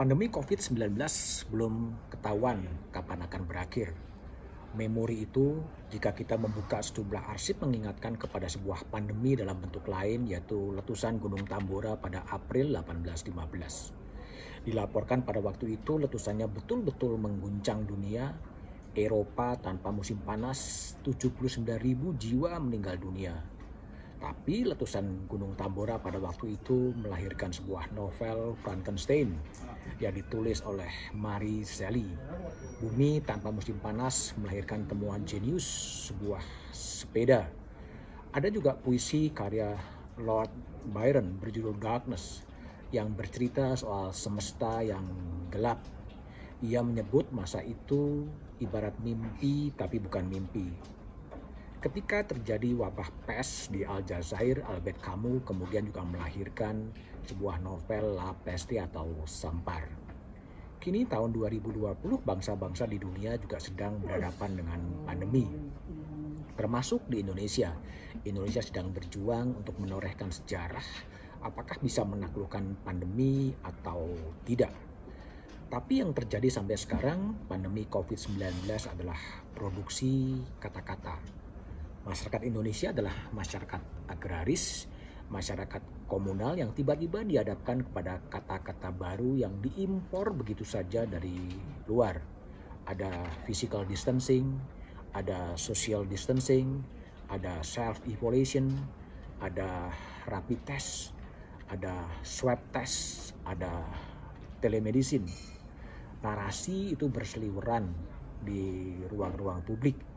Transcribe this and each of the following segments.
Pandemi COVID-19 belum ketahuan kapan akan berakhir. Memori itu, jika kita membuka sejumlah arsip mengingatkan kepada sebuah pandemi dalam bentuk lain, yaitu letusan Gunung Tambora pada April 1815. Dilaporkan pada waktu itu letusannya betul-betul mengguncang dunia. Eropa tanpa musim panas, 79.000 jiwa meninggal dunia. Tapi letusan Gunung Tambora pada waktu itu melahirkan sebuah novel Frankenstein yang ditulis oleh Mary Shelley. Bumi tanpa musim panas melahirkan temuan jenius, sebuah sepeda. Ada juga puisi karya Lord Byron berjudul Darkness yang bercerita soal semesta yang gelap. Ia menyebut masa itu ibarat mimpi tapi bukan mimpi. Ketika terjadi wabah pes di Aljazair, Albert Camus kemudian juga melahirkan sebuah novel La Peste atau Sampar. Kini tahun 2020 bangsa-bangsa di dunia juga sedang berhadapan dengan pandemi. Termasuk di Indonesia. Indonesia sedang berjuang untuk menorehkan sejarah apakah bisa menaklukkan pandemi atau tidak. Tapi yang terjadi sampai sekarang, pandemi COVID-19 adalah produksi kata-kata. Masyarakat Indonesia adalah masyarakat agraris, masyarakat komunal yang tiba-tiba dihadapkan kepada kata-kata baru yang diimpor begitu saja dari luar. Ada physical distancing, ada social distancing, ada self-isolation, ada rapid test, ada swab test, ada telemedicine. Narasi itu berseliweran di ruang-ruang publik.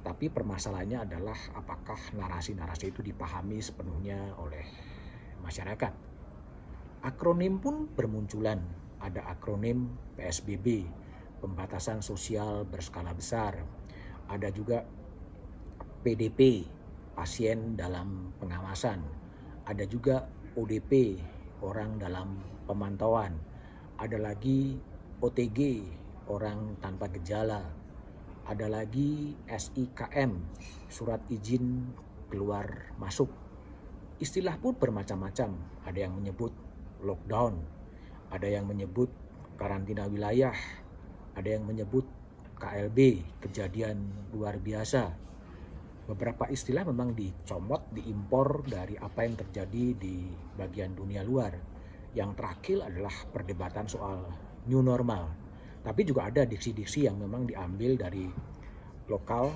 Tapi permasalahannya adalah apakah narasi-narasi itu dipahami sepenuhnya oleh masyarakat. Akronim pun bermunculan. Ada akronim PSBB, pembatasan sosial berskala besar. Ada juga PDP, pasien dalam pengawasan. Ada juga ODP, orang dalam pemantauan. Ada lagi OTG, orang tanpa gejala. Ada lagi SIKM, surat izin keluar masuk. Istilah pun bermacam-macam. Ada yang menyebut lockdown, ada yang menyebut karantina wilayah, ada yang menyebut KLB, kejadian luar biasa. Beberapa istilah memang dicomot, diimpor dari apa yang terjadi di bagian dunia luar. Yang terakhir adalah perdebatan soal new normal. Tapi juga ada diksi-diksi yang memang diambil dari lokal,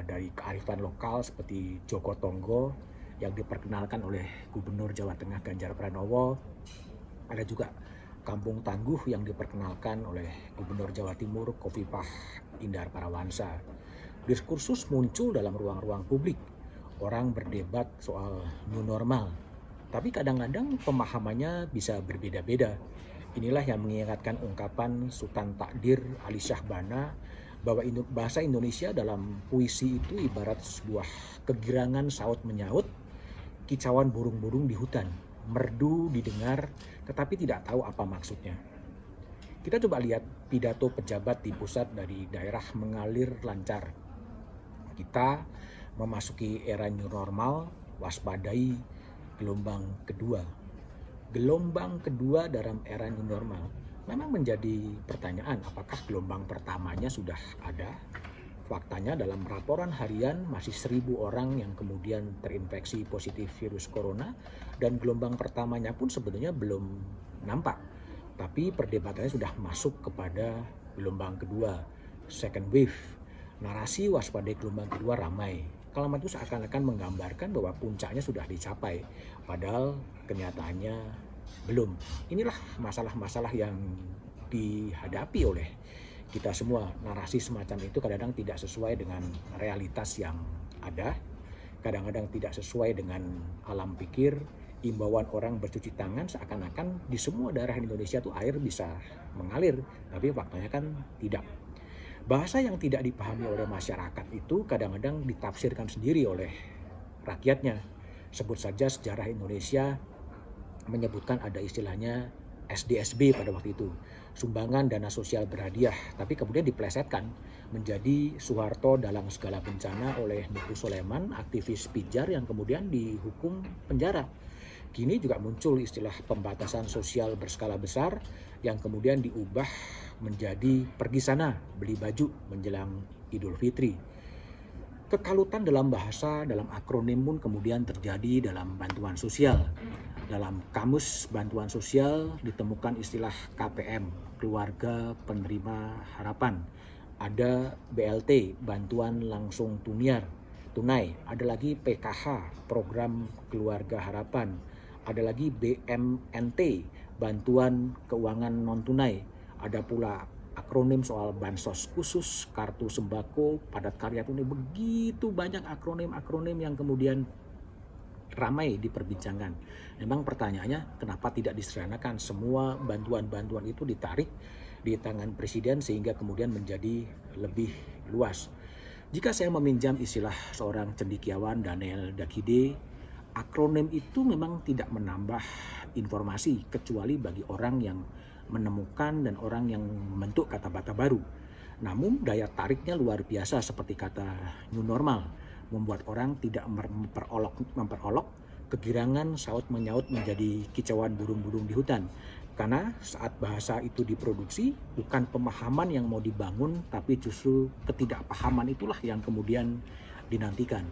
dari kearifan lokal seperti Joko Tonggo yang diperkenalkan oleh Gubernur Jawa Tengah Ganjar Pranowo. Ada juga Kampung Tangguh yang diperkenalkan oleh Gubernur Jawa Timur Khofifah Indar Parawansa. Diskursus muncul dalam ruang-ruang publik. Orang berdebat soal new normal. Tapi kadang-kadang pemahamannya bisa berbeda-beda. Inilah yang mengingatkan ungkapan Sultan Takdir Ali Syahbana bahwa bahasa Indonesia dalam puisi itu ibarat sebuah kegirangan saut menyaut, kicauan burung-burung di hutan, merdu didengar tetapi tidak tahu apa maksudnya. Kita coba lihat pidato pejabat di pusat dari daerah mengalir lancar. Kita memasuki era new normal, waspadai gelombang kedua. Gelombang kedua dalam era new normal memang menjadi pertanyaan apakah gelombang pertamanya sudah ada. Faktanya dalam laporan harian masih 1.000 orang yang kemudian terinfeksi positif virus corona dan gelombang pertamanya pun sebenarnya belum nampak. Tapi perdebatannya sudah masuk kepada gelombang kedua, second wave. Narasi waspadai gelombang kedua ramai. Kalimat itu seakan-akan menggambarkan bahwa puncaknya sudah dicapai, padahal kenyataannya belum. Inilah masalah-masalah yang dihadapi oleh kita semua. Narasi semacam itu kadang-kadang tidak sesuai dengan realitas yang ada, kadang-kadang tidak sesuai dengan alam pikir. Imbauan orang bercuci tangan seakan-akan di semua daerah Indonesia itu air bisa mengalir, tapi faktanya kan tidak. Bahasa yang tidak dipahami oleh masyarakat itu kadang-kadang ditafsirkan sendiri oleh rakyatnya. Sebut saja sejarah Indonesia menyebutkan ada istilahnya SDSB pada waktu itu, sumbangan dana sosial berhadiah, tapi kemudian diplesetkan menjadi Soeharto dalam segala bencana oleh Nurul Soleman, aktivis Pijar yang kemudian dihukum penjara. Kini juga muncul istilah pembatasan sosial berskala besar yang kemudian diubah menjadi pergi sana beli baju menjelang Idul Fitri. Kekalutan dalam bahasa, dalam akronim pun kemudian terjadi dalam bantuan sosial. Dalam kamus bantuan sosial ditemukan istilah KPM, Keluarga Penerima Harapan. Ada BLT, Bantuan Langsung Tunai. Ada lagi PKH, Program Keluarga Harapan. Ada lagi BMNT, Bantuan Keuangan Non-Tunai. Ada pula akronim soal bansos khusus, kartu sembako, padat karya tunai. Begitu banyak akronim-akronim yang kemudian ramai diperbincangkan. Memang pertanyaannya, kenapa tidak disederhanakan? Semua bantuan-bantuan itu ditarik di tangan presiden sehingga kemudian menjadi lebih luas. Jika saya meminjam istilah seorang cendekiawan, Daniel Dakide, akronim itu memang tidak menambah informasi kecuali bagi orang yang menemukan dan orang yang membentuk kata-kata baru. Namun daya tariknya luar biasa seperti kata new normal, membuat orang tidak memperolok, kegirangan saut menyaut menjadi kicauan burung-burung di hutan. Karena saat bahasa itu diproduksi, bukan pemahaman yang mau dibangun, tapi justru ketidakpahaman itulah yang kemudian dinantikan.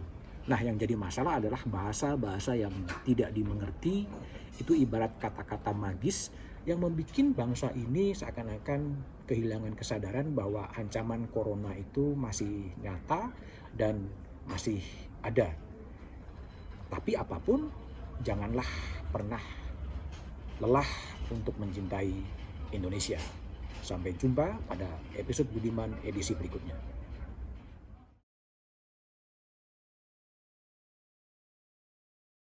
Nah, yang jadi masalah adalah bahasa-bahasa yang tidak dimengerti, itu ibarat kata-kata magis yang membuat bangsa ini seakan-akan kehilangan kesadaran bahwa ancaman corona itu masih nyata dan masih ada. Tapi apapun, janganlah pernah lelah untuk mencintai Indonesia. Sampai jumpa pada episode Budiman edisi berikutnya.